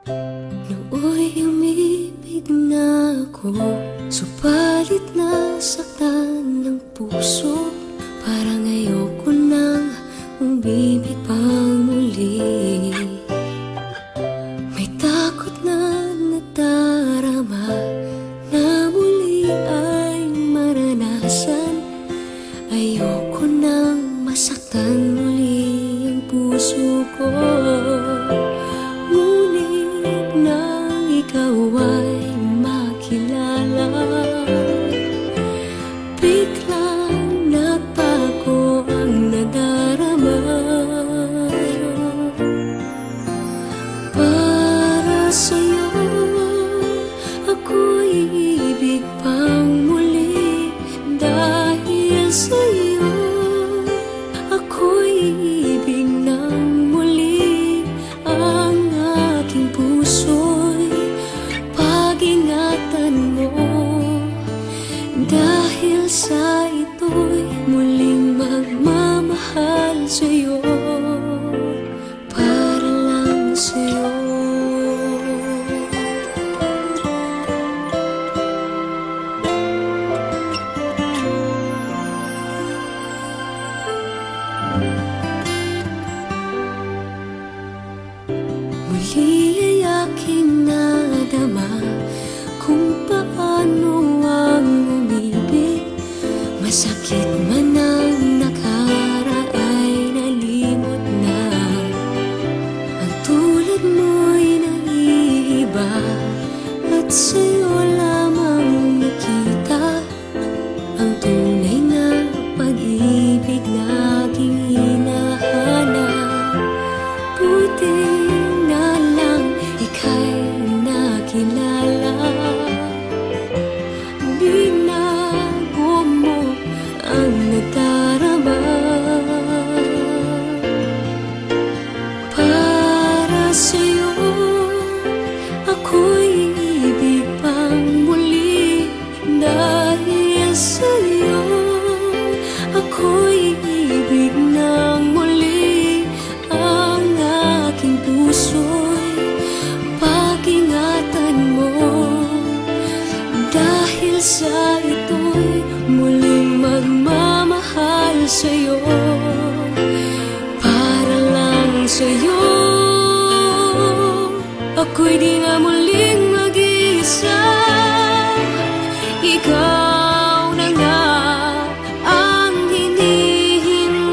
Nooy umibig na ako, subalit nasaktan ng puso. Parang ayoko nang umibig pang muli. May takot na nadarama na muli ay maranasan. Ayoko nang masaktan muli ang puso ko. Ngunit nang ikaw ay makilala, biglang nagbago ang nadarama. Para sa'yo ako'y ibig pang muli. Dahil sa'yo ako'y ibig ng muli. Ang aking puso'y pag-ingatan mo. Dahil sa ito'y muling magmamahal sa'yo, para lang sa'yo. Muli ay aking nadama kung paano ang umibig. Masakit man ang nakaraan nalimot na. Ang tulad mo'y naiiba at sa'yo lamang nakita ang tunay na pag-ibig na aking hinahanap. Buti na lang ika'y nakilala. Binago mo ang nadarama. Para sa'yo ako'y ibig pang muli. Dahil sa'yo ako'y ibig ng muli. Ang aking puso'y pag-ingatan mo. Dahil sa ito'y muling magmamahal sa'yo, para lang sa'yo. Ako'y di na muling mag-iisa. Ikaw na nga ang hinihintay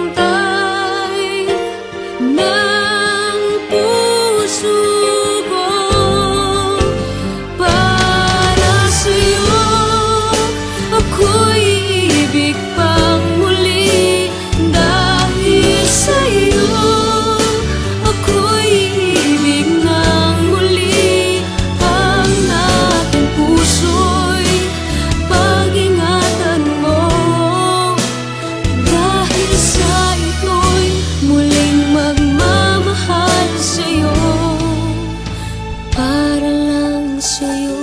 ng puso ko. Para sa'yo ako'y ibig pang muli. Dahil sa'yo ako'y ibig ng muli. Ang aking puso'y pag-ingatan mo. Dahil sa ito'y muling magmamahal sa'yo, para lang sa'yo.